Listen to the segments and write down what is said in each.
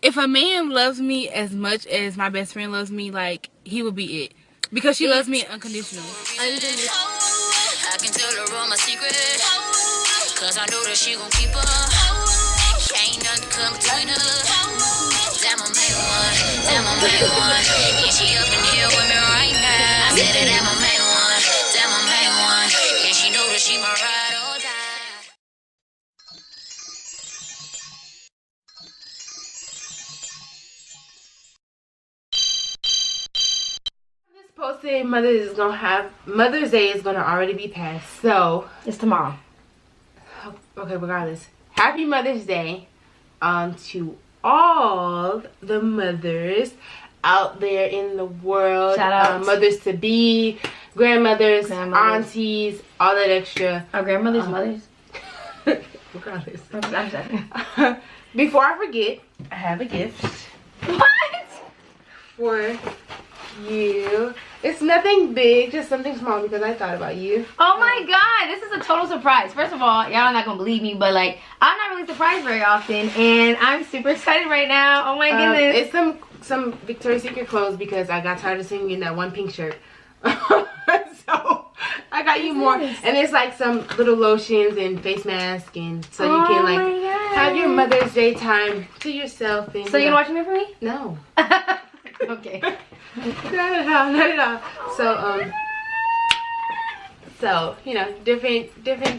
If a man loves me as much as my best friend loves me, like, he would be it. Because she loves me unconditionally. I can tell her all my secrets, cause I know that she gon' keep her. Ain't nothing come between us. Damn, I'm main one. Damn, I'm main one. Yeah, she up in here with me right now. I said that I'm a main one. Damn, I'm main one. Yeah, she know that she my ride or die. This posted Mother's Day is gonna already be passed, so It's tomorrow. okay, regardless. Happy Mother's Day to all the mothers out there in the world. Shout out. Mothers to be, grandmothers, aunties, all that extra. Our grandmother's mothers. Regardless. I'm sorry. Before I forget, I have a gift What? for you. It's nothing big, just something small because I thought about you. Oh my god, this is a total surprise. First of all, y'all are not gonna believe me, but like, I'm not really surprised very often, and I'm super excited right now. Oh my goodness. It's some Victoria's Secret clothes because I got tired of seeing you in that one pink shirt. So I got you more, and it's like some little lotions and face mask, and so you can like have your Mother's Day time to yourself. And So you gonna watch me for me? No. Okay. Not at all. So you know, different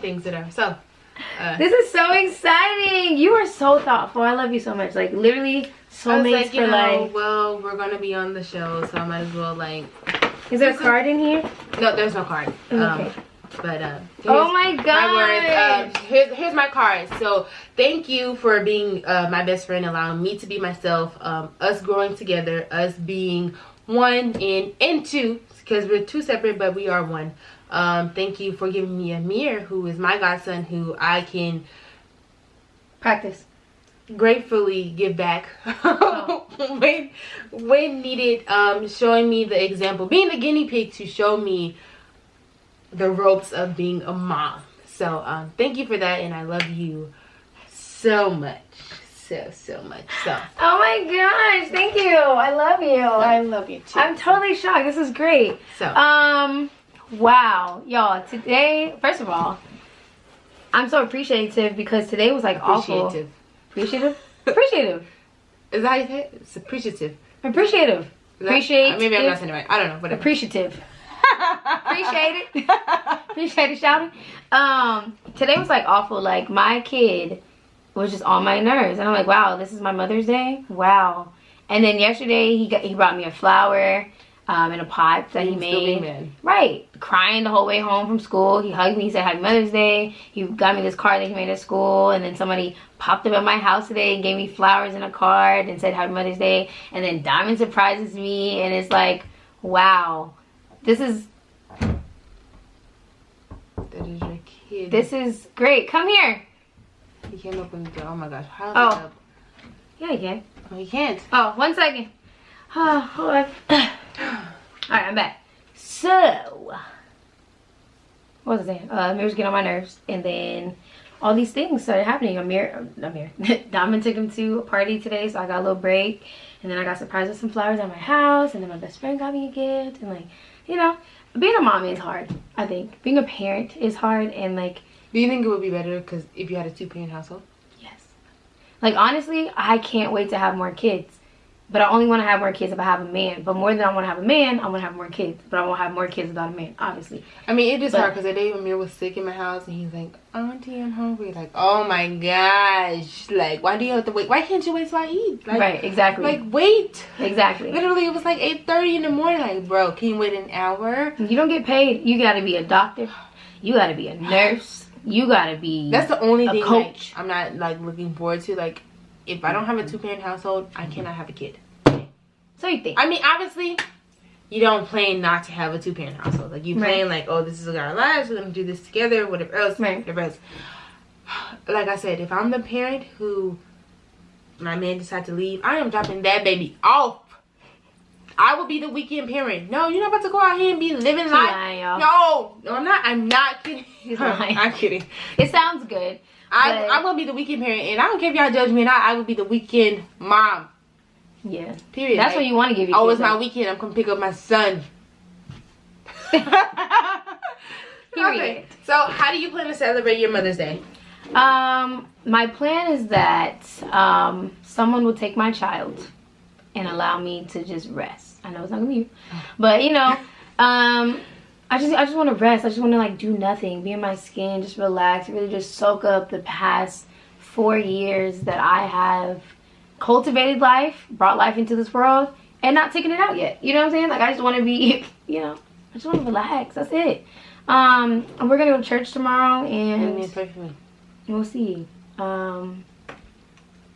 things that are so. This is so exciting. You are so thoughtful. I love you so much. Like, literally soulmates for life. Well, we're gonna be on the show, so I might as well like. Is there a card in here? No, there's no card. Okay. But oh my god. My words. Here's my card. So thank you for being my best friend, allowing me to be myself. Us growing together, us being one and two, because we're two separate, but we are one. Thank you for giving me Amir, who is my godson, who I can practice. Gratefully give back when needed, showing me the example, being the guinea pig to show me the ropes of being a mom. So thank you for that, and I love you so much, so much. So oh my gosh, thank you. I love you. I love you too. I'm totally shocked. This is great. So wow, y'all, today, first of all, I'm so appreciative because today was like awful. Appreciative? Appreciative. Is that how you say it? It's appreciative. Appreciative. Appreciate. Maybe I'm not saying it right. I don't know. Whatever. Appreciative. Appreciate it. Appreciate it, shouting. Today was like awful. Like, my kid was just on my nerves, and I'm like, wow, this is my Mother's Day. Wow. And then yesterday he brought me a flower. In a pot that he made. Right. Crying the whole way home from school. He hugged me. He said Happy Mother's Day. He got me this card that he made at school. And then somebody popped up at my house today and gave me flowers in a card and said Happy Mother's Day. And then Diamond surprises me. And it's like, wow. This is... That is your kid. This is great. Come here. He can't open the door. Oh my gosh. How oh. Yeah, you can. Oh, he can't. Oh, 1 second. Oh, hold on. Alright, I'm back. So, what was I saying? Amir was getting on my nerves, and then all these things started happening. Diamond took him to a party today, so I got a little break, and then I got surprised with some flowers at my house, and then my best friend got me a gift, and like, you know, being a mom is hard. I think being a parent is hard, and like. Do you think it would be better because if you had a 2-parent household? Yes. Like, honestly, I can't wait to have more kids. But I only want to have more kids if I have a man. But more than I want to have a man, I want to have more kids. But I won't have more kids without a man, obviously. I mean, it is hard because the day Amir was sick in my house and he's like, Auntie, I'm hungry. Like, oh my gosh. Like, why do you have to wait? Why can't you wait till I eat? Like, right, exactly. Like, wait. Exactly. Literally, it was like 8:30 in the morning. Like, bro, can you wait an hour? You don't get paid. You got to be a doctor. You got to be a nurse. You got to be That's the only a thing coach. Like, I'm not, like, looking forward to. Like, if I don't have a 2-parent household, I cannot have a kid. So you think? I mean, obviously, you don't plan not to have a 2-parent household. Like, you plan like, oh, this is our lives. We're gonna do this together. Whatever else. Right. Whatever else. Like I said, if I'm the parent who my man decides to leave, I am dropping that baby off. I will be the weekend parent. No, you're not about to go out here and be living life. Lying, no, I'm not. I'm not kidding. He's lying. I'm kidding. It sounds good. I'm gonna be the weekend parent, and I don't care if y'all judge me or not. I will be the weekend mom. Yeah. Period. That's what you want to give your kids. Oh, it's my weekend. I'm gonna pick up my son. Period. Okay. So, how do you plan to celebrate your Mother's Day? My plan is that someone will take my child and allow me to just rest. I know it's not gonna be you, but you know, I just want to rest. I just want to like do nothing, be in my skin, just relax, really just soak up the past 4 years that I have cultivated life, brought life into this world, and not taking it out yet. You know what I'm saying? Like I just want to be, you know, I just want to relax. That's it. And we're gonna go to church tomorrow, and we'll see.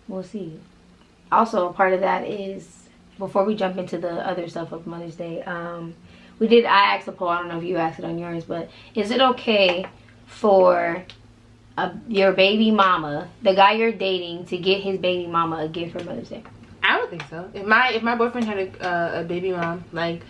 We'll see. Also, a part of that is, before we jump into the other stuff of Mother's Day, I asked a poll, I don't know if you asked it on yours, but is it okay for your baby mama, the guy you're dating, to get his baby mama a gift for Mother's Day? I don't think so. If my boyfriend had a baby mom, like,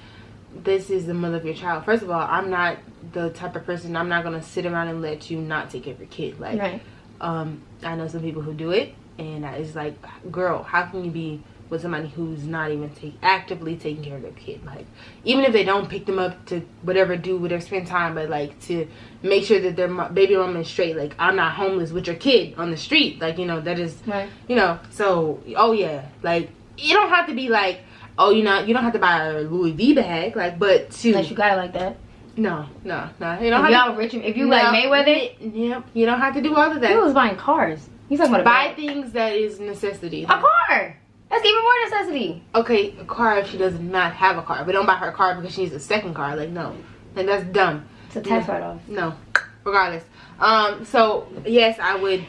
this is the mother of your child. First of all, I'm not the type of person, I'm not gonna sit around and let you not take care of your kid. Like, right. I know some people who do it, and it's like, girl, how can you be with somebody who's not even actively taking care of their kid? Like, even if they don't pick them up to whatever, spend time, but like to make sure that their baby mama is straight. Like, I'm not homeless with your kid on the street. Like, you know, that is, right. You know, so, oh yeah, like, you don't have to be like, oh, you know, you don't have to buy a Louis V bag, like, but to, unless you got it like that. No. You don't have y'all rich, if you like Mayweather, yep, you don't have to do all of that. he was buying cars. He's talking about buy things that is necessity. A car. That's even more necessity. Okay, a car if she does not have a car, but don't buy her a car because she needs a second car. Like, no, like that's dumb. It's a tax write-off. No, regardless. So yes, I would.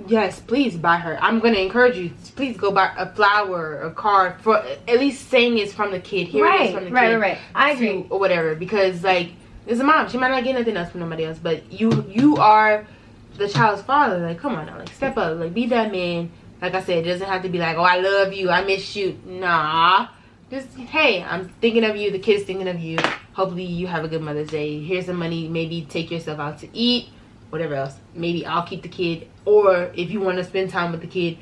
Yes, please buy her. I'm gonna encourage you. Please go buy a flower, a card, for at least saying it's from the kid. Here it is from the kid. Right. I agree. Or whatever, because like it's a mom. She might not get nothing else from nobody else, but you are the child's father. Like, come on now, like step up, like be that man. Like I said, it doesn't have to be like, oh, I love you, I miss you. Nah, just hey, I'm thinking of you. The kid's thinking of you. Hopefully, you have a good Mother's Day. Here's some money. Maybe take yourself out to eat. Whatever else. Maybe I'll keep the kid. Or if you want to spend time with the kid,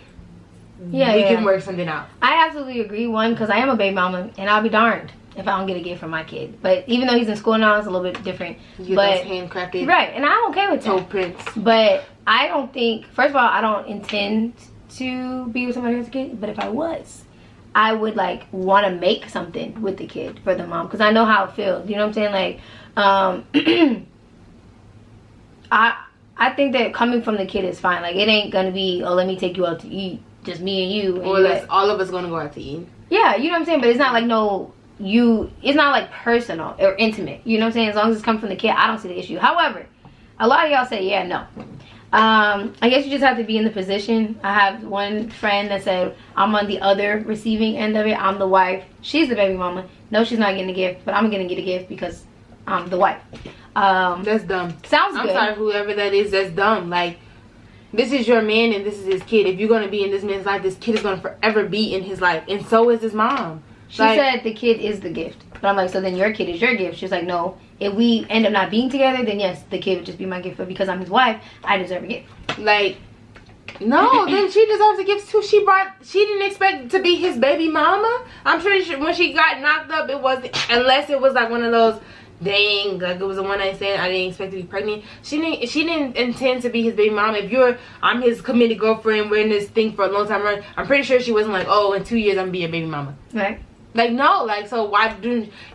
we can work something out. I absolutely agree. One, because I am a baby mama, and I'll be darned if I don't get a gift from my kid. But even though he's in school now, it's a little bit different. You get those handcrafted, right? And I'm okay with toe that. prints. But I don't think. First of all, I don't intend to be with somebody who has a kid. But if I was, I would like want to make something with the kid for the mom, because I know how it feels. You know what I'm saying? Like, I think that coming from the kid is fine. Like, it ain't gonna be, oh, let me take you out to eat, just me and you. Or let's all of us gonna go out to eat. Yeah, you know what I'm saying? But it's not like it's not like personal or intimate. You know what I'm saying? As long as it's coming from the kid, I don't see the issue. However, a lot of y'all say, yeah, no. I guess you just have to be in the position. I have one friend that said, I'm on the other receiving end of it. I'm the wife. She's the baby mama. No, she's not getting a gift, but I'm gonna get a gift because I'm the wife. That's dumb. Sounds good. I'm sorry, whoever that is, that's dumb. Like, this is your man and this is his kid. If you're gonna be in this man's life, this kid is gonna forever be in his life, and so is his mom. She said the kid is the gift, but I'm like, so then your kid is your gift. She's like, no, if we end up not being together, then yes, the kid would just be my gift, but because I'm his wife, I deserve a gift. Like, no, then she deserves a gift too. She didn't expect to be his baby mama. I'm pretty sure when she got knocked up, it wasn't, unless it was like one of those, dang, like it was a one night stand, I didn't expect to be pregnant. She didn't intend to be his baby mom. I'm his committed girlfriend, we're in this thing for a long time. I'm pretty sure she wasn't like, oh, in 2 years I'm gonna be your baby mama. Right. Like, no, like, so why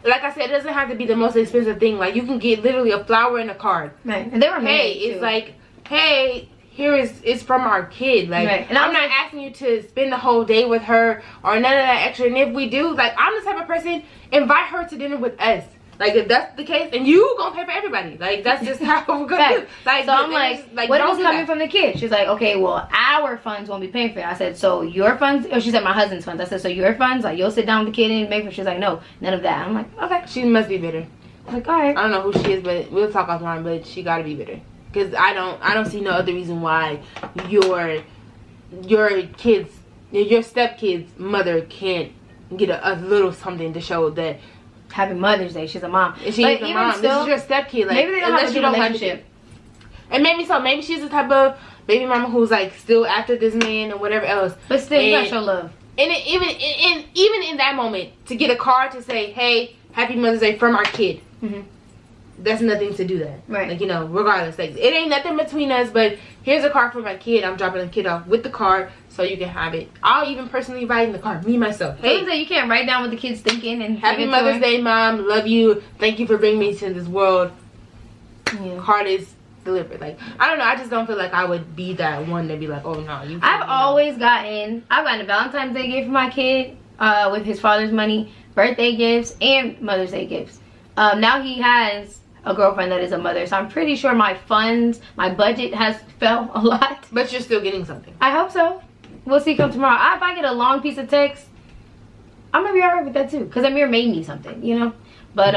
like I said, it doesn't have to be the most expensive thing. Like, you can get literally a flower and a card. Right. And they were married, it's too. like, hey, it's from our kid. Like, right. And I'm not asking you to spend the whole day with her or none of that extra. And if we do, like, I'm the type of person, invite her to dinner with us. Like, if that's the case, and you gonna pay for everybody. Like, that's just how we're gonna do. Like, so I'm like, what if it's coming from the kid? She's like, okay, well, our funds won't be paying for it. I said, so your funds? Or she said, my husband's funds. I said, so your funds? Like, you'll sit down with the kid and make for. She's like, no, none of that. I'm like, okay. She must be bitter. I'm like, all right. I don't know who she is, but we'll talk offline. But she gotta be bitter, because I don't see no other reason why your kids, your stepkid's mother can't get a little something to show that. Happy Mother's Day. She's a mom. She's a mom. Still, this is your stepkid. Like, maybe they don't have a good relationship. And maybe so. Maybe she's the type of baby mama who's like still after this man or whatever else. But still, you gotta show love. And even in that moment, to get a card to say, "Hey, Happy Mother's Day" from our kid, that's nothing to do that. Right. Like, you know, regardless, like it ain't nothing between us. But here's a card for my kid. I'm dropping the kid off with the card so you can have it. I'll even personally write in the card, me myself. Hey, you can't write down what the kid's thinking and Happy Mother's Day, Mom. Love you. Thank you for bringing me to this world. Yeah. Card is delivered. Like, I don't know. I just don't feel like I would be that one to be like, oh no, you. I've gotten a Valentine's Day gift for my kid with his father's money, birthday gifts, and Mother's Day gifts. Now he has a girlfriend that is a mother, so I'm pretty sure my budget has fell a lot. But you're still getting something. I hope so. We'll see come tomorrow. If I get a long piece of text, I'm gonna be alright with that too, because Amir made me something, you know. But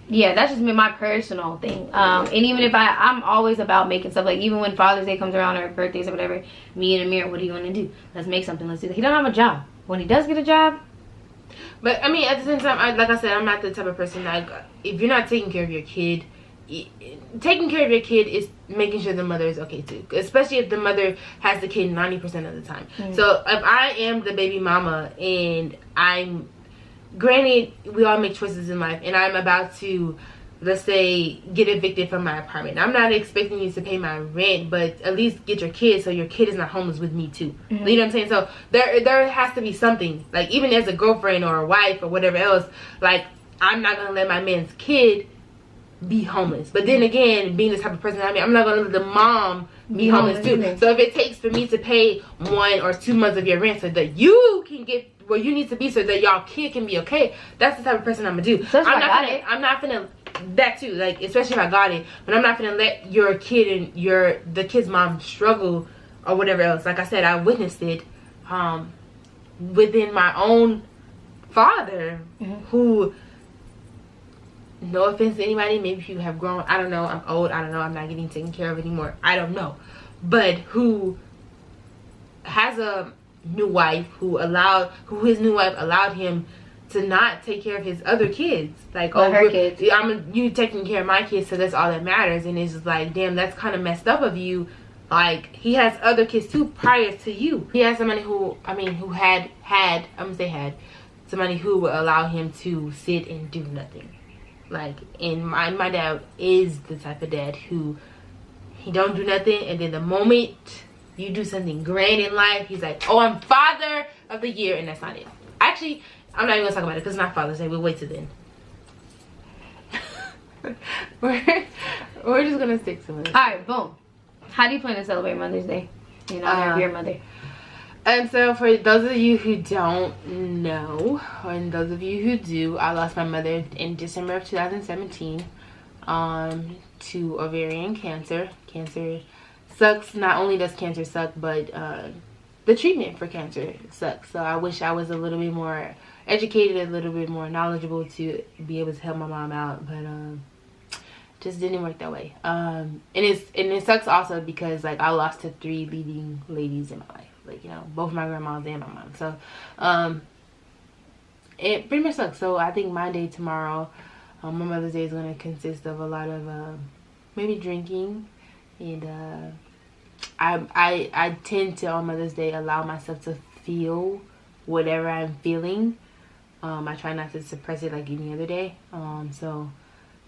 yeah, that's just my personal thing. And even if I'm always about making stuff. Like, even when Father's Day comes around or birthdays or whatever, me and Amir, what are you gonna do? Let's make something. Let's do that. He don't have a job. When he does get a job. But I mean, at the same time, like I said, I'm not the type of person that, if you're not taking care of your kid, taking care of your kid is making sure the mother is okay too. Especially if the mother has the kid 90% of the time. So if I am the baby mama and I'm, granted, we all make choices in life, and I'm about to, let's say, get evicted from my apartment. I'm not expecting you to pay my rent, but at least get your kid so your kid is not homeless with me too. You know what I'm saying? So there has to be something. Like, even as a girlfriend or a wife or whatever else, like, I'm not going to let my man's kid be homeless. But then again, being the type of person I'm not going to let the mom be homeless too. So if it takes for me to pay 1 or 2 months of your rent so that you can get where you need to be so that y'all kid can be okay, that's the type of person I'm gonna do. So I'm not gonna that too, like, especially if I got it, but I'm not gonna let your kid and the kid's mom struggle or whatever else. Like I said, I witnessed it within my own father, who, no offense to anybody, maybe you have grown, I don't know, I'm old, I don't know, I'm not getting taken care of anymore, I don't know, but who has a new wife, who his new wife allowed him to not take care of his other kids. Like, her kids. You taking care of my kids, so that's all that matters. And it's just like, damn, that's kind of messed up of you. Like, he has other kids too prior to you. He has somebody who somebody who would allow him to sit and do nothing. Like, and my dad is the type of dad who, he don't do nothing, and then the moment you do something grand in life, he's like, oh, I'm Father of the Year, and that's not it. Actually, I'm not even gonna talk about it because it's not Father's Day. We'll wait till then. we're just gonna stick to it. Alright, boom. How do you plan to celebrate Mother's Day in honor of your mother? And so, for those of you who don't know, and those of you who do, I lost my mother in December of 2017 to ovarian cancer. Cancer sucks. Not only does cancer suck, but the treatment for cancer sucks. So I wish I was a little bit more educated, a little bit more knowledgeable to be able to help my mom out, but just didn't work that way. And it sucks also because, like, I lost to 3 leading ladies in my life, like, you know, both my grandmas and my mom. So it pretty much sucks. So I think my day tomorrow, my Mother's Day, is going to consist of a lot of maybe drinking. And I tend to, on Mother's Day, allow myself to feel whatever I'm feeling. I try not to suppress it like any other day. So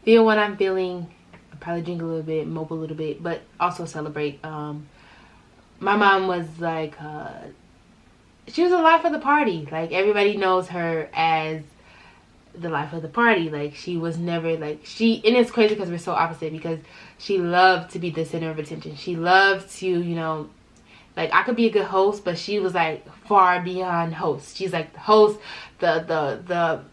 feel what I'm feeling. I'll probably drink a little bit, mope a little bit, but also celebrate. My mom was like, she was the life of the party. Like, everybody knows her as the life of the party. Like, she was never like, and it's crazy because we're so opposite, because she loved to be the center of attention. She loved to, you know, like, I could be a good host, but she was like far beyond host. She's like the host, the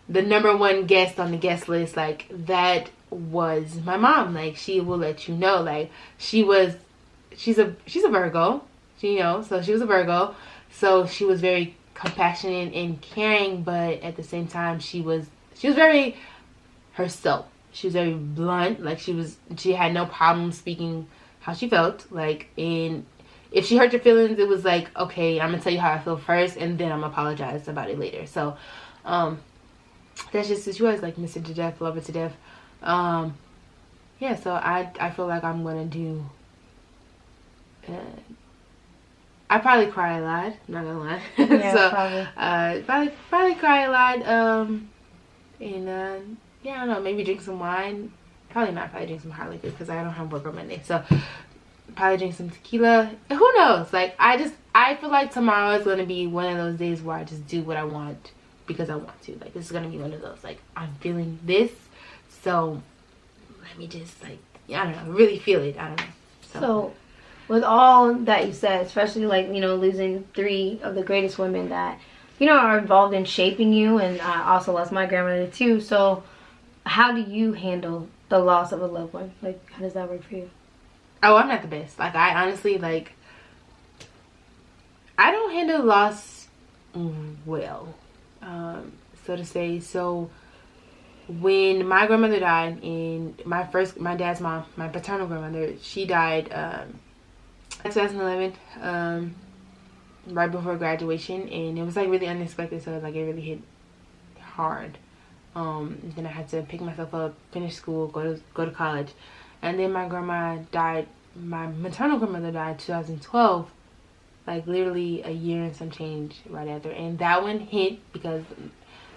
number one guest on the guest list. Like, that was my mom. Like, she will let you know, like, she's a Virgo, you know, so she was a Virgo, so she was very compassionate and caring, but at the same time she was very herself. She was very blunt. Like, she had no problem speaking how she felt. Like, and if she hurt your feelings, it was like, okay, I'm gonna tell you how I feel first, and then I'm gonna apologize about it later. So that's just who she was. Like, miss her to death, love her to death. Yeah, so I feel like I'm gonna do I probably cry a lot. I'm not gonna lie. Yeah, So, probably. probably cry a lot. And yeah, I don't know. Maybe drink some wine. Probably not. Probably drink some hard liquor because I don't have work on Monday. So probably drink some tequila. Who knows? Like I feel like tomorrow is gonna be one of those days where I just do what I want because I want to. Like this is gonna be one of those. Like I'm feeling this, so let me just like I don't know. Really feel it. I don't know. So, with all that you said, especially like, you know, losing 3 of the greatest women that, you know, are involved in shaping you, and I also lost my grandmother too. So, how do you handle the loss of a loved one? Like, how does that work for you? Oh, I'm not the best. Like I honestly like I don't handle loss well, so to say. So when my grandmother died, and my dad's mom, my paternal grandmother, she died 2011, right before graduation, and it was like really unexpected. So like it really hit hard. Then I had to pick myself up, finish school, go to college, and then my grandma died. My maternal grandmother died 2012, like literally a year and some change right after, and that one hit because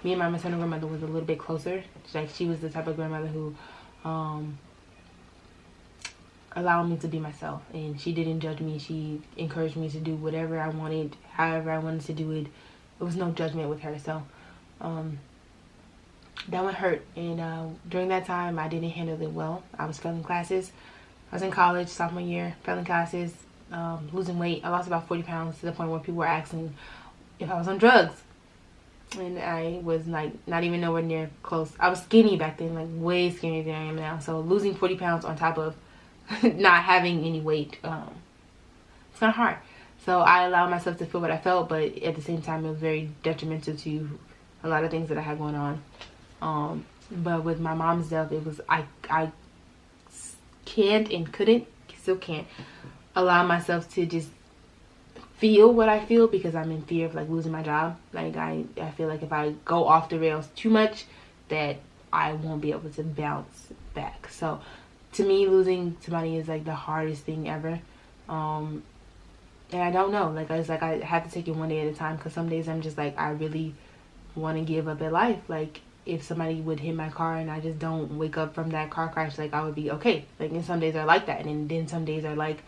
me and my maternal grandmother was a little bit closer. Like she was the type of grandmother who allowed me to be myself, and she didn't judge me. She encouraged me to do whatever I wanted, however I wanted to do it. There was no judgment with her. So that one hurt, and during that time I didn't handle it well. I was failing classes. I was in college, sophomore year, failing classes, losing weight. I lost about 40 pounds to the point where people were asking if I was on drugs. And I was like not even nowhere near close. I was skinny back then, like way skinnier than I am now. So losing 40 pounds on top of not having any weight, it's kind of hard. So I allowed myself to feel what I felt, but at the same time it was very detrimental to a lot of things that I had going on. But with my mom's death, it was I can't and couldn't, still can't allow myself to just feel what I feel because I'm in fear of like losing my job. Like I feel like if I go off the rails too much that I won't be able to bounce back. So to me, losing somebody is like the hardest thing ever. And I don't know, like I have to take it one day at a time, because some days I'm just like I really want to give up at life. Like if somebody would hit my car and I just don't wake up from that car crash, like I would be okay. Like and some days are like that, and then some days are like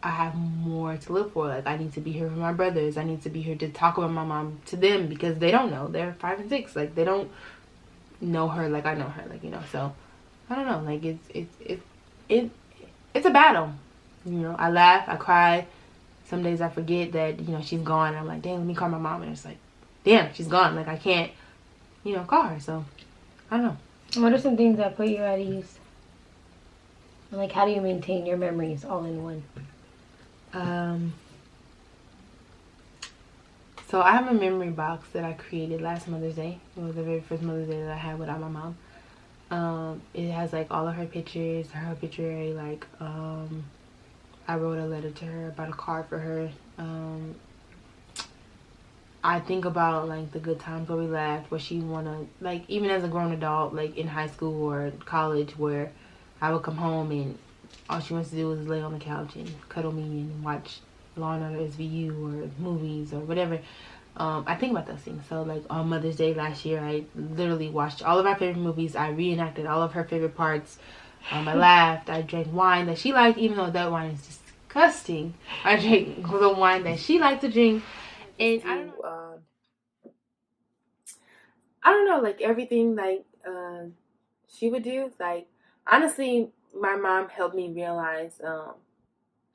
I have more to live for. Like I need to be here for my brothers. I need to be here to talk about my mom to them because they don't know. They're 5 and 6. Like they don't know her like I know her. Like, you know. So I don't know. Like it's a battle. You know, I laugh, I cry. Some days I forget that, you know, she's gone. I'm like, damn, let me call my mom. And it's like, damn, she's gone. Like I can't, you know, call her. So I don't know. What are some things that put you at ease? And like, how do you maintain your memories all in one? So I have a memory box that I created last Mother's Day. It was the very first Mother's Day that I had without my mom. It has like all of her pictures, her obituary, like I wrote a letter to her, about a card for her. I think about like the good times where we laughed, where she wanna, like even as a grown adult, like in high school or college, where I would come home and all she wants to do is lay on the couch and cuddle me and watch Law and Order SVU or movies or whatever. I think about those things. So like on Mother's Day last year, I literally watched all of our favorite movies. I reenacted all of her favorite parts. I laughed. I drank wine that she liked, even though that wine is disgusting. I drank the wine that she liked to drink. And I don't know, like everything like she would do. Like honestly, my mom helped me realize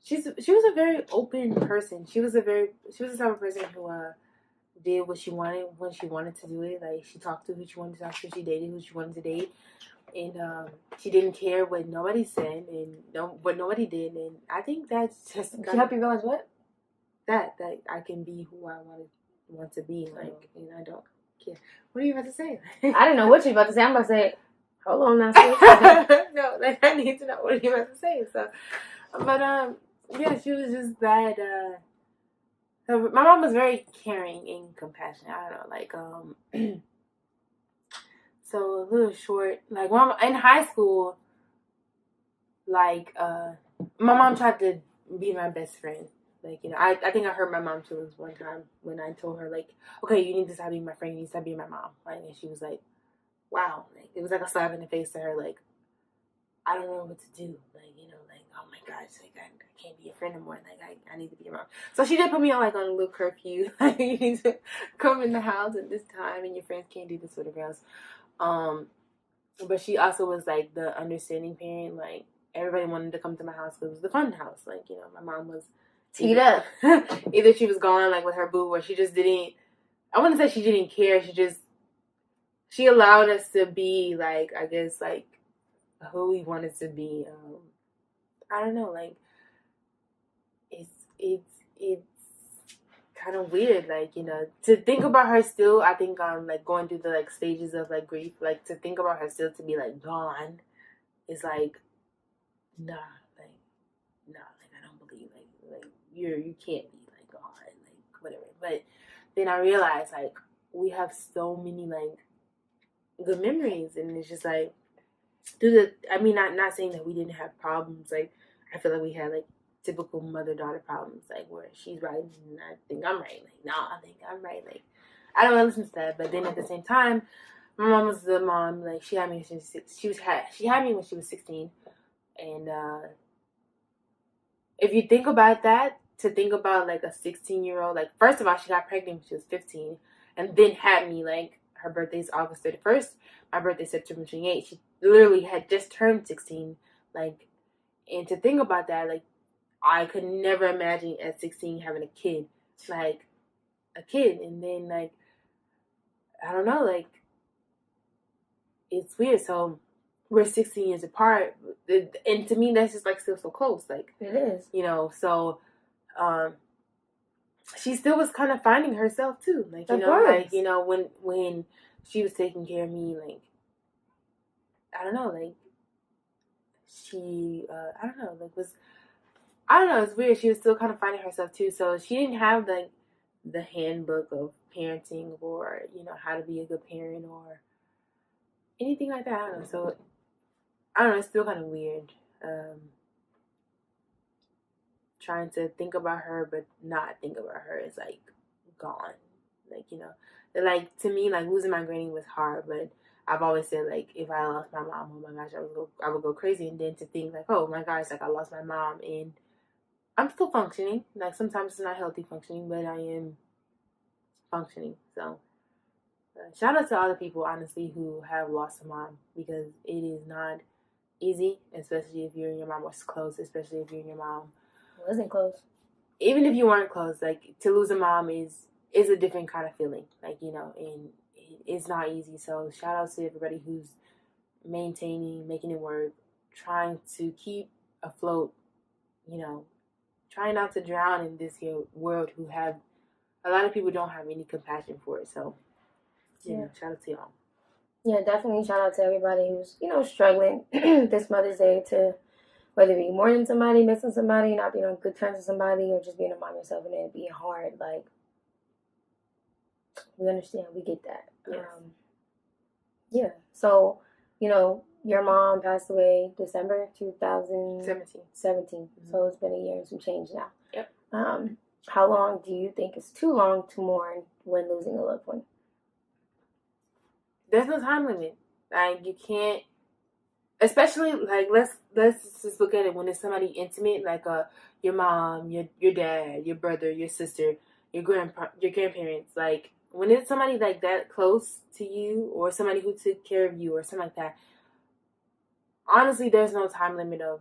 she was a very open person. She was the type of person who did what she wanted when she wanted to do it. Like she talked to who she wanted to talk to. She dated who she wanted to date, and she didn't care what nobody said and what nobody did. And I think that's just She helped you realize what? That I can be who I want to be. Like, and I don't care. What are you about to say? I didn't know what you were about to say. I'm about to say, hold on now, sis. No, like I need to know what are you about to say. So, but yeah, she was just that. My mom was very caring and compassionate. I don't know, like so a little short. Like when I'm in high school, like my mom tried to be my best friend. Like, you know, I think I hurt my mom too one time when I told her, like, okay, you need to stop being my friend, you need to stop being my mom. Like, and she was like, wow. Like, it was like a slap in the face to her, like, I don't know what to do. Like, you know, like, oh my gosh, like, I can't be a friend no more. Like, I need to be your mom. So she did put me on, like, on a little curfew. Like, you need to come in the house at this time and your friends can't do this with the girls. But she also was, like, the understanding parent. Like, everybody wanted to come to my house because it was the fun house. Like, you know, my mom was teed up. Either she was gone, like, with her boo, or she just didn't, I wouldn't say she didn't care. She allowed us to be, like, I guess, like, who we wanted to be. I don't know, like, it's kind of weird, like, you know, to think about her still. I think like going through the like stages of like grief, like to think about her still to be like gone is like, nah, like I don't believe like you can't be like gone, like whatever. But then I realized like we have so many like good memories, and it's just like not saying that we didn't have problems. Like, I feel like we had like typical mother-daughter problems, like where she's right and I think I'm right. Like, no, I think I'm right. Like, I don't want to listen to that. But then at the same time, my mom was the mom. Like, she had me when she was she had me when she was 16. And if you think about that, to think about like a 16-year-old, like, first of all, she got pregnant when she was 15, and then had me like her birthday's August 31st. My birthday's September 28th. She literally had just turned 16. Like, and to think about that, like, I could never imagine at 16 having a kid. Like, a kid. And then, like, I don't know, like, it's weird. So, we're 16 years apart. And to me, that's just, like, still so close. Like, it is. You know, so, she still was kind of finding herself, too. Like, you know, like, you know, when she was taking care of me, like, I don't know, like, she, I don't know, like, I don't know, it's weird. She was still kind of finding herself, too. So she didn't have, like, the handbook of parenting or, you know, how to be a good parent or anything like that. I don't know. So, I don't know, it's still kind of weird. Trying to think about her, but not think about her is, like, gone. Like, you know, like, to me, like, losing my granny was hard, but I've always said, like, if I lost my mom, oh my gosh, I would go crazy. And then to think, like, oh my gosh, like, I lost my mom, and I'm still functioning. Like, sometimes it's not healthy functioning, but I am functioning. So, shout out to all the people, honestly, who have lost a mom, because it is not easy, especially if you and your mom was close, especially if you and your mom wasn't close. Even if you weren't close, like, to lose a mom is a different kind of feeling. Like, you know, and it's not easy. So, shout out to everybody who's maintaining, making it work, trying to keep afloat, you know, trying not to drown in this here world, who have, a lot of people don't have any compassion for it. So, you know, shout out to y'all. Yeah, definitely shout out to everybody who's, you know, struggling this Mother's Day, to whether it be mourning somebody, missing somebody, not being on good terms with somebody, or just being a mom yourself and it being hard. Like, we understand, we get that. Yes. Yeah. So, you know, your mom passed away December 2017. Mm-hmm. So it's been a year and some change now. Yep. How long do you think is too long to mourn when losing a loved one? There's no time limit. Like, you can't, especially, like, let's just look at it when it's somebody intimate, like your mom, your dad, your brother, your sister, your grandparents. Like, when it's somebody like that close to you, or somebody who took care of you, or something like that, honestly, there's no time limit of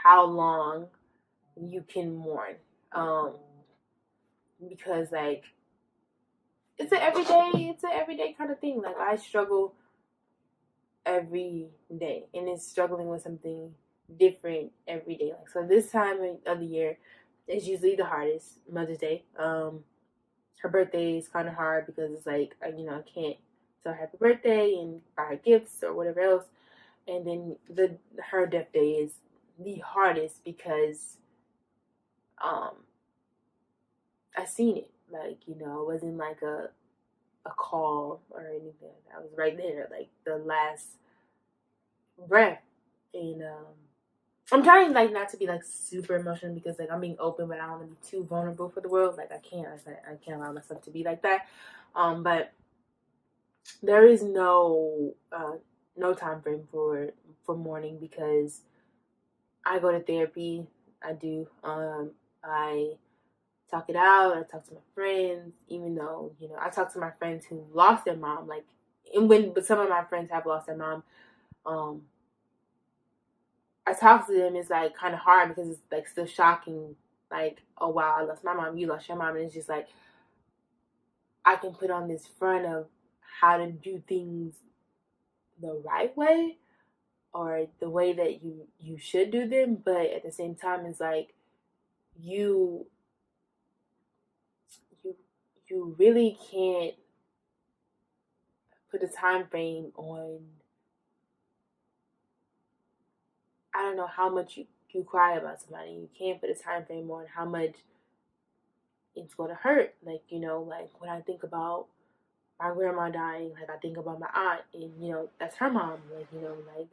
how long you can mourn. Because, like, it's an everyday kind of thing. Like, I struggle every day, and it's struggling with something different every day. Like, so this time of the year is usually the hardest. Mother's Day. Her birthday is kind of hard because it's like, you know, I can't tell her happy birthday and buy her gifts or whatever else. And then her death day is the hardest because I seen it. Like, you know, it wasn't like a call or anything. I was right there, like, the last breath. And I'm trying like not to be like super emotional because like I'm being open, but I don't want to be too vulnerable for the world. Like I can't allow myself to be like that. But there is no time frame for mourning because I go to therapy. I do. I talk it out. I talk to my friends, even though I talk to my friends who lost their mom. Like, but some of my friends have lost their mom. Um, I talk to them. It's like kind of hard because it's like still shocking. Like, oh wow, I lost my mom. You lost your mom, and it's just like I can put on this front of how to do things the right way or the way that you should do them, but at the same time, it's like you you you really can't put a time frame on. I don't know how much you cry about somebody. You can't put a time frame on how much it's gonna hurt. Like, like when I think about my grandma dying, like I think about my aunt and that's her mom. Like, like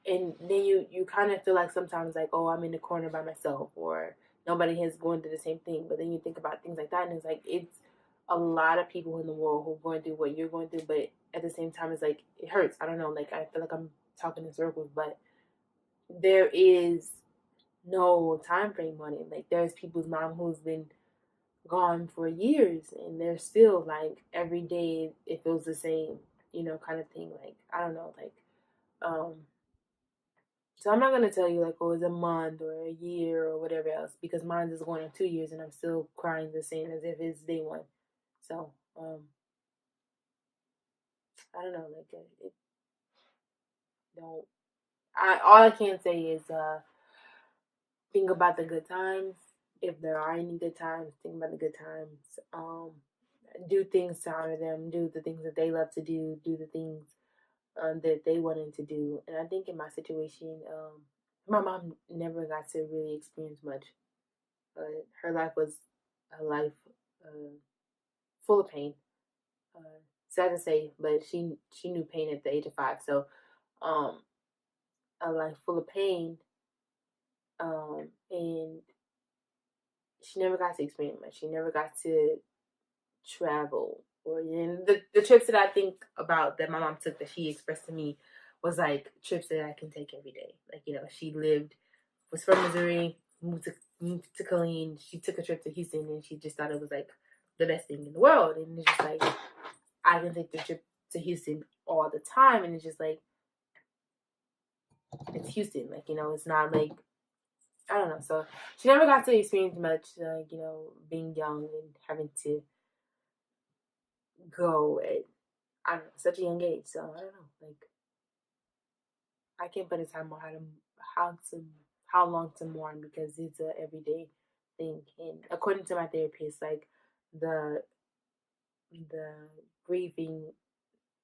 and then you kind of feel like sometimes like, oh, I'm in the corner by myself or nobody has going through the same thing. But then you think about things like that and it's like it's a lot of people in the world who are going through what you're going through, but at the same time it's like it hurts. I don't know, like I feel like I'm talking in circles, but there is no time frame on it. Like there's people's mom who's been gone for years and they're still like every day it feels the same, kind of thing. Like I don't know, like um so I'm not gonna tell you like, oh, it's a month or a year or whatever else because mine is going on 2 years and I'm still crying the same as if it's day one. So I don't know, like it don't. I all I can say is think about the good times. If there are any good times, think about the good times. Do things to honor them. Do the things that they love to do. Do the things that they wanted to do. And I think in my situation, my mom never got to really experience much. Her life was a life full of pain. Sad to say, but she knew pain at the age of 5. So, um, a life full of pain. And she never got to experience much. She never got to travel or the trips that I think about that my mom took that she expressed to me was like trips that I can take every day. Like she was from Missouri, moved to Killeen. She took a trip to Houston and she just thought it was like the best thing in the world. And it's just like I can take the trip to Houston all the time, and it's just like it's Houston. Like it's not like I don't know. So she never got to experience much, like being young and having to go at I don't know such a young age. So I don't know. Like I can't put a time on how to how long to mourn because it's a everyday thing. And according to my therapist, like the the grieving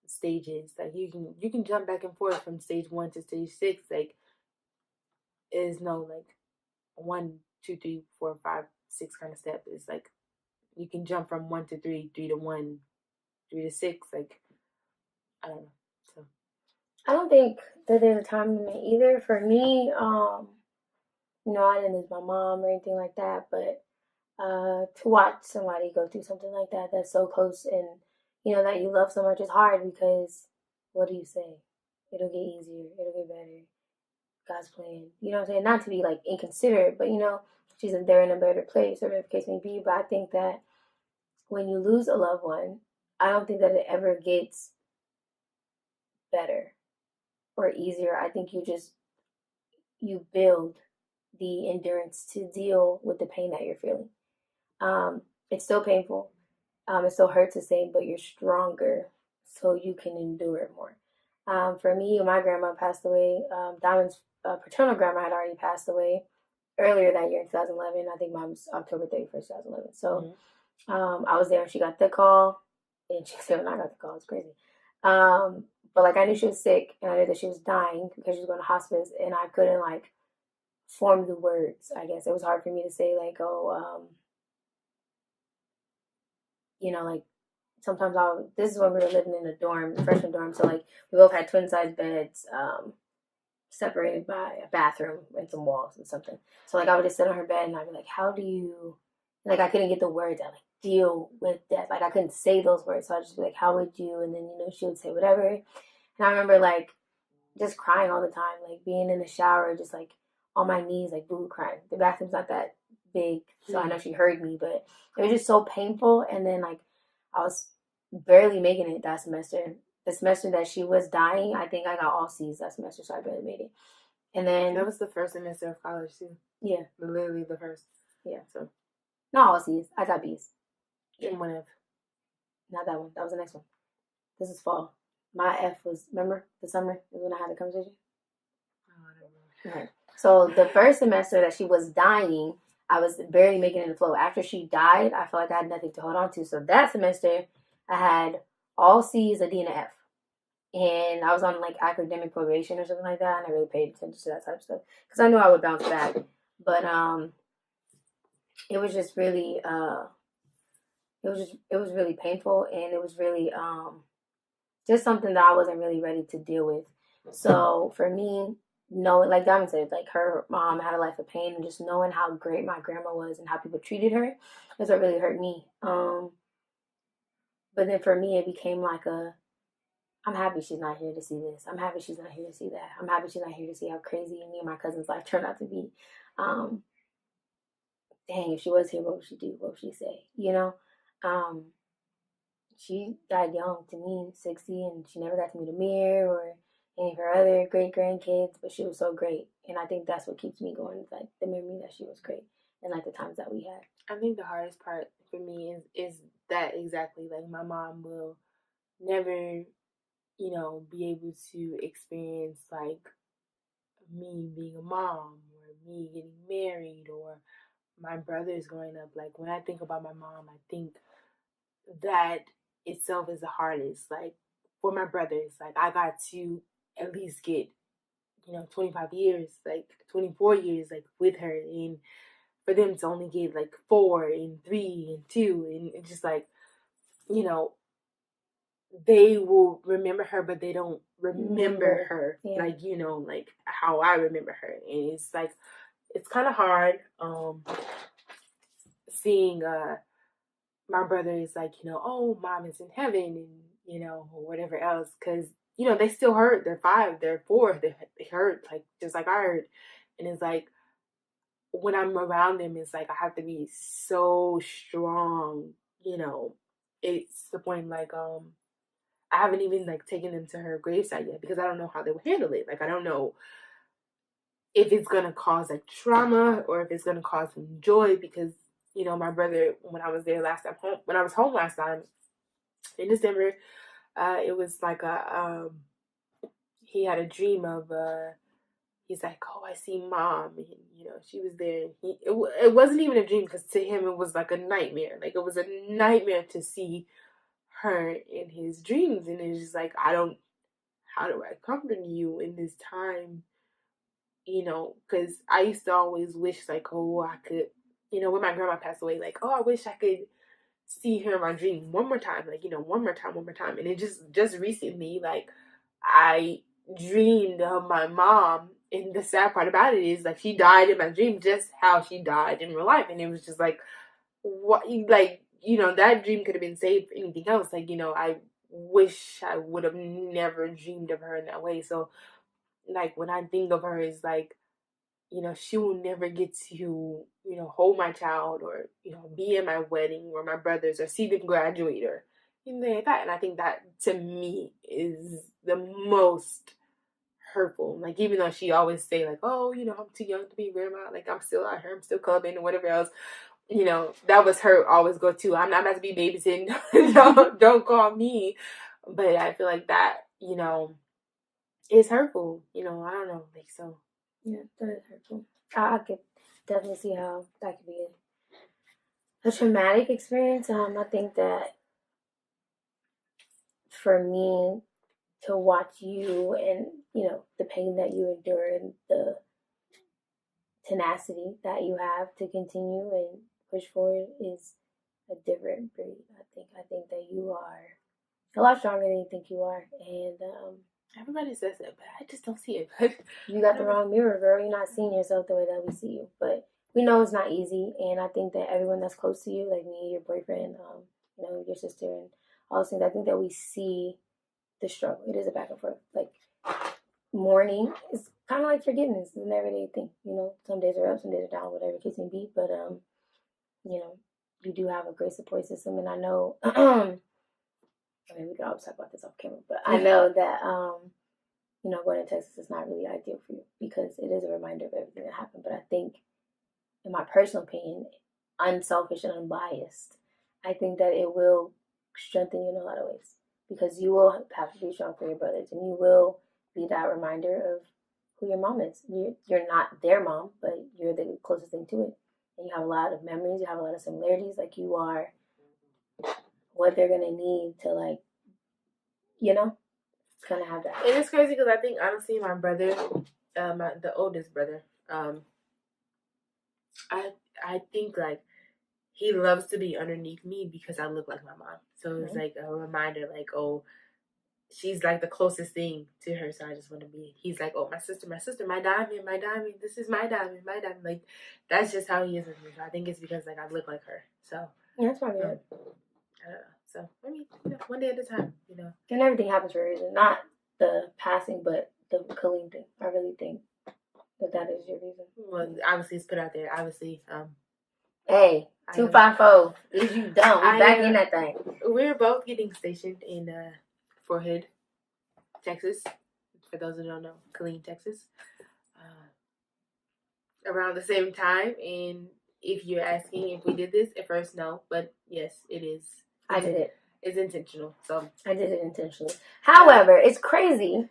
stages, like you can jump back and forth from stage 1 to stage 6. Like is no like 1, 2, 3, 4, 5, 6 kind of step. It's like you can jump from 1 to 3, 3 to 1, 3 to 6. Like I don't know. So I don't think that there's a time limit either. For me, I didn't lose my mom or anything like that, but to watch somebody go through something like that that's so close and that you love so much is hard because what do you say? It'll get easier. It'll get better. God's plan. You know what I'm saying? Not to be like inconsiderate, but they're in a better place or whatever the case may be. But I think that when you lose a loved one, I don't think that it ever gets better or easier. I think you build the endurance to deal with the pain that you're feeling. It's still painful. It still hurts the same, but you're stronger, so you can endure it more. For me, my grandma passed away. Diamond's paternal grandma had already passed away earlier that year in 2011. I think mine was October 31st, 2011. So I was there when she got the call, and she said when I got the call, it's crazy. But like I knew she was sick, and I knew that she was dying because she was going to hospice, and I couldn't like form the words. I guess it was hard for me to say like, oh, like sometimes this is when we were living in a dorm, the freshman dorm. So like we both had twin size beds. separated by a bathroom and some walls and something. So like I would just sit on her bed and I'd be like, how do you, like I couldn't get the words out, like deal with death. Like I couldn't say those words. So I'd just be like, how would you? And then, you know, she would say whatever. And I remember like just crying all the time, like being in the shower, just like on my knees, like boo crying. The bathroom's not that big, so I know she heard me, but it was just so painful. And then like I was barely making it that semester. The semester that she was dying, I think I got all C's that semester, so I barely made it. And then that was the first semester of college too. Yeah, literally the first. Yeah, so not all C's. I got B's. And one F. Not that one. That was the next one. This is fall. My F was, remember the summer is when I had the conversation. Oh, I don't know. Okay. So the first semester that she was dying, I was barely making it in the flow. After she died, I felt like I had nothing to hold on to. So that semester, I had all C's, a D, and an F. And I was on like academic probation or something like that. And I really paid attention to that type of stuff because I knew I would bounce back. But it was just really it was really painful, and it was really just something that I wasn't really ready to deal with. So for me, knowing, like Diamond said, like her mom had a life of pain, and just knowing how great my grandma was and how people treated her is what really hurt me. But then for me, it became like I'm happy she's not here to see this. I'm happy she's not here to see that. I'm happy she's not here to see how crazy me and my cousin's life turned out to be. Dang, if she was here, what would she do? What would she say? You know? She died young to me, 60, and she never got to meet Amir or any of her other great grandkids, but she was so great. And I think that's what keeps me going, is like the memory that she was great and like the times that we had. I think the hardest part for me is that exactly, like my mom will never, you know, be able to experience like me being a mom or me getting married or my brothers growing up. Like when I think about my mom, I think that itself is the hardest. Like for my brothers, like I got to at least get, you know, 25 years, like 24 years, like with her, and for them to only get like 4 and 3 and 2, and it's just like, you know, they will remember her, but they don't remember her, Yeah. like, you know, like how I remember her. And it's like, it's kind of hard seeing my brother is like, you know, oh, mom is in heaven, and, you know, or whatever else, because, you know, they still hurt. They're 5, they're 4, they hurt, like, just like I hurt. And it's like, when I'm around them, it's like I have to be so strong, you know. It's the point, like, I haven't even, like, taken them to her gravesite yet, because I don't know how they would handle it. Like, I don't know if it's gonna cause, like, trauma, or if it's gonna cause them joy, because, you know, my brother, when I was there last time home, when I was home last time in December, it was like he had a dream of, he's like, oh, I see mom, and, you know, she was there, and it wasn't even a dream, because to him, it was like a nightmare. Like, it was a nightmare to see her in his dreams, and it's just like, how do I comfort you in this time, you know, because I used to always wish, like, oh, I could, you know, when my grandma passed away, like, oh, I wish I could see her in my dream one more time, like, you know, one more time. And it just recently, like, I dreamed of my mom, and the sad part about it is, like, she died in my dream just how she died in real life. And it was just like, what, like, you know, that dream could have been saved for anything else. Like, you know, I wish I would have never dreamed of her in that way. So, like, when I think of her, it's like, you know, she will never get to, you know, hold my child, or, you know, be at my wedding or my brother's, or see them graduate, or anything like that. And I think that, to me, is the most hurtful. Like, even though she always say, like, oh, you know, I'm too young to be grandma, like, I'm still out here, I'm still clubbing, or whatever else, you know, that was her always go to. I'm not about to be babysitting. Don't call me. But I feel like that, you know, is hurtful. You know, I don't know, like, so. Yeah, that is hurtful. I could definitely see how that could be a traumatic experience. I think that for me to watch you and, you know, the pain that you endure and the tenacity that you have to continue and push forward is a different breed. I think that you are a lot stronger than you think you are. And Everybody says it, but I just don't see it. But You got the wrong mirror, girl. You're not seeing yourself the way that we see you. But we know it's not easy, and I think that everyone that's close to you, like me, your boyfriend, your sister, and all those things, I think that we see the struggle. It is a back and forth. Like, mourning is kind of like forgiveness. It's an everyday thing. Some days are up, some days are down, whatever the case may be. But, you do have a great support system, and I know, I mean, we can always talk about this off camera, but I know that, going to Texas is not really ideal for you because it is a reminder of everything that happened. But I think, in my personal opinion, unselfish and unbiased, I think that it will strengthen you in a lot of ways because you will have to be strong for your brothers and you will be that reminder of who your mom is. You're not their mom, but you're the closest thing to it. And you have a lot of memories, you have a lot of similarities, like you are what they're going to need to, like, it's going to have that. And it's crazy because I think, honestly, my brother, the oldest brother, I think, like, he loves to be underneath me because I look like my mom. So it's like a reminder, like, oh, she's like the closest thing to her. So I just want to be, he's like, oh, my sister, my diamond. This is my diamond. Like, that's just how he is with me. So I think it's because, like, I look like her. So, yeah, that's probably it. I don't know. So, I mean, one day at a time, And everything happens for a reason. Not the passing, but the Khalid thing. I really think that is your reason. Well, obviously, it's put out there. Obviously, hey, 254. Is you dumb? We back in that thing. We're both getting stationed in Fort Hood, Texas. For those who don't know, Killeen, Texas. Around the same time. And if you're asking if we did this, at first, no. But yes, it is. I did it. It's intentional. So I did it intentionally. However, it's crazy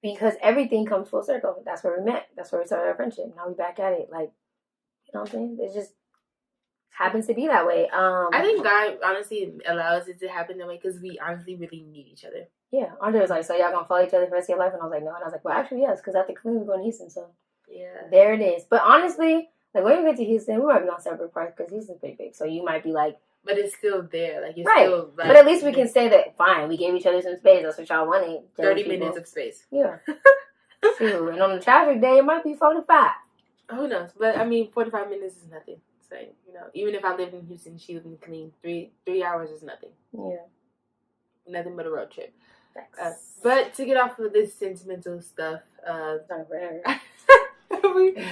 because everything comes full circle. That's where we met. That's where we started our friendship. Now we back at it. Like, you know what I'm saying? It just happens to be that way. I think God honestly allows it to happen that way because we honestly really need each other. Yeah. Andre was like, so y'all gonna follow each other for the rest of your life? And I was like, no. And I was like, well, actually, yes, because after Cleveland, we're going to Houston. So yeah, there it is. But honestly, like, when we get to Houston, we might be on separate parts because Houston's pretty big. So you might be like, but it's still there. Like, it's right. Still, like, but at least we can say that, fine, we gave each other some space. That's what y'all wanted. 30 minutes of space. Yeah. True. And on the traffic day, it might be 45. Who knows? But, I mean, 45 minutes is nothing. So, even if I lived in Houston, she lived in Killeen, 3 hours is nothing. Yeah. Nothing but a road trip. But to get off of this sentimental stuff, the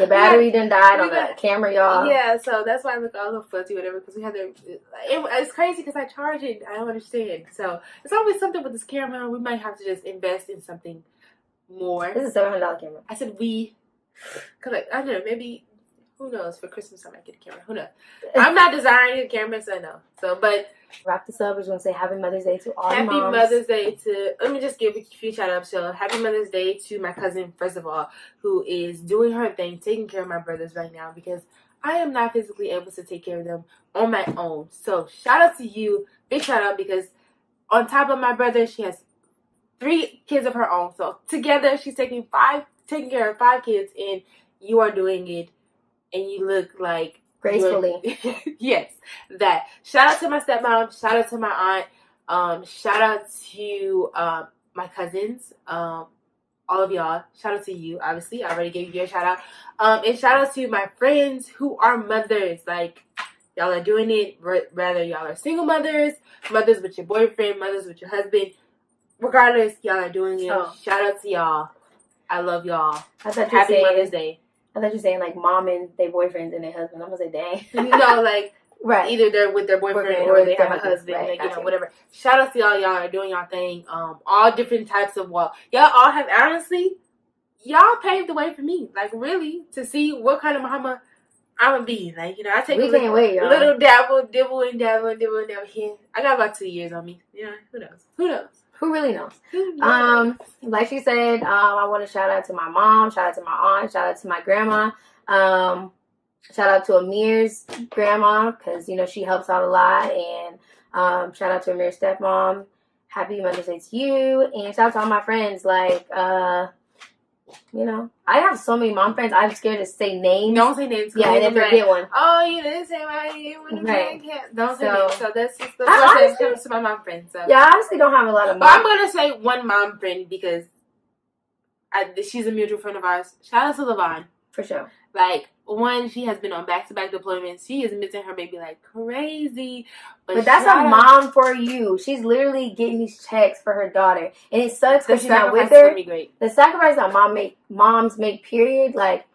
battery done died on the camera, y'all. Yeah, so that's why I look all fuzzy, whatever. Because we had it's crazy because I charge it. I don't understand. So it's always something with this camera. We might have to just invest in something more. This is a $700 camera. I said we, cause I don't know. Maybe who knows? For Christmas I might get a camera. Who knows? I'm not designing a camera, so no. So, but. Wrap this up. We're going to say Happy Mother's Day to all Happy moms. Mother's Day to, let me just give a few shout outs. So, Happy Mother's Day to my cousin, first of all, who is doing her thing, taking care of my brothers right now because I am not physically able to take care of them on my own. So, shout out to you. Big shout out because on top of my brother, she has 3 kids of her own. So, together, she's taking care of 5 kids, and you are doing it, and you look like gracefully. Yes, that. Shout out to my stepmom. Shout out to my aunt. Shout out to my cousins. All of y'all. Shout out to you. Obviously, I already gave you a shout out. And shout out to my friends who are mothers. Like, y'all are doing it. Rather, y'all are single mothers, mothers with your boyfriend, mothers with your husband. Regardless, y'all are doing it. Oh. Shout out to y'all. I love y'all. Happy Mother's Day. I thought you were saying, like, mom and their boyfriends and their husband. I'm going to say, dang. No, like, right. Either they're with their boyfriend or they have a husband. Right, like, whatever. Shout out to y'all. Y'all are doing y'all thing. All different types of y'all all have, honestly, y'all paved the way for me. Like, really, to see what kind of mama I'm going to be. Like, I take a little dibble and dabble here. I got about 2 years on me. Who knows? Who really knows? Like she said, I want to shout out to my mom, shout out to my aunt, shout out to my grandma, shout out to Amir's grandma because she helps out a lot, and shout out to Amir's stepmom. Happy Mother's Day to you, and shout out to all my friends. Like, I have so many mom friends. I'm scared to say names. Don't say names. Yeah, I didn't forget one. Oh, you didn't say my name. Right. Don't say names. So that's just the first thing to my mom friends. So. Yeah, I honestly don't have a lot of But I'm going to say one mom friend because she's a mutual friend of ours. Shout out to LaVon. For sure. Like, one, she has been on back-to-back deployments. She is missing her baby like crazy. But that's a mom for you. She's literally getting these checks for her daughter. And it sucks because she's not with her. The sacrifice that moms make, period, like,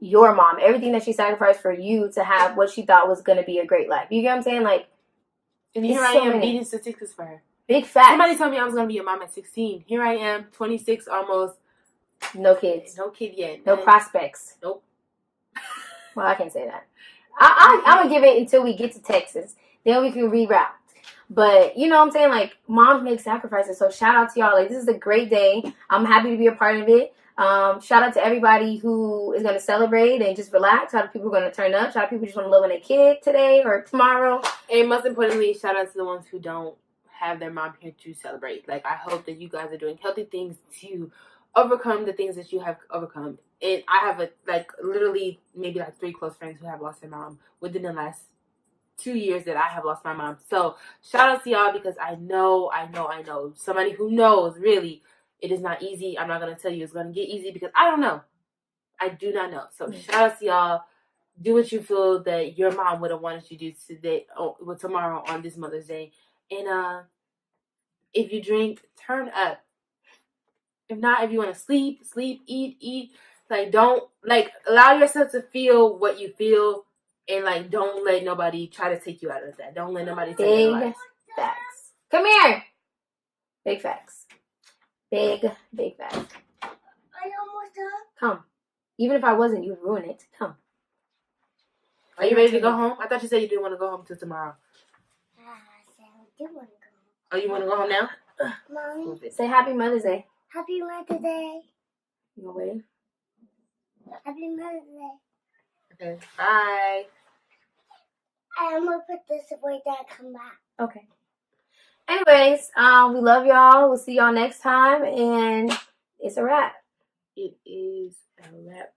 your mom. Everything that she sacrificed for you to have what she thought was going to be a great life. You get what I'm saying? Like, and here I am beating statistics for her. Big facts. Somebody told me I was going to be a mom at 16. Here I am, 26 almost. No kids. No kid yet. No prospects. Nope. Well, I can't say that. I'm going to give it until we get to Texas. Then we can reroute. But, you know what I'm saying? Like, moms make sacrifices. So, shout out to y'all. Like, this is a great day. I'm happy to be a part of it. Shout out to everybody who is going to celebrate and just relax. Shout out to people who are going to turn up. Shout out to people who just want to love on their kid today or tomorrow. And most importantly, shout out to the ones who don't have their mom here to celebrate. Like, I hope that you guys are doing healthy things to overcome the things that you have overcome. And I have literally maybe 3 close friends who have lost their mom within the last 2 years that I have lost my mom. So shout out to y'all, because I know somebody who knows, really, it is not easy. I'm not going to tell you it's going to get easy because I don't know. I do not know. So shout out to y'all. Do what you feel that your mom would have wanted you to do today, or tomorrow on this Mother's Day. And if you drink, turn up. If not, if you want to sleep, eat. Like, don't, allow yourself to feel what you feel, and, don't let nobody try to take you out of that. Don't let nobody take your life. Big facts. Come here. Big facts. Big facts. Are you almost done? Come. Even if I wasn't, you'd ruin it. Come. Are you ready to go home? I thought you said you didn't want to go home till tomorrow. I said I do want to go home. Oh, you want to go home now? Mommy. Say Happy Mother's Day. Happy Mother's Day. You want to wait? Happy Mother's Day. Okay. Bye. I'm going to put this away that I come back. Okay. Anyways, we love y'all. We'll see y'all next time. And it's a wrap. It is a wrap.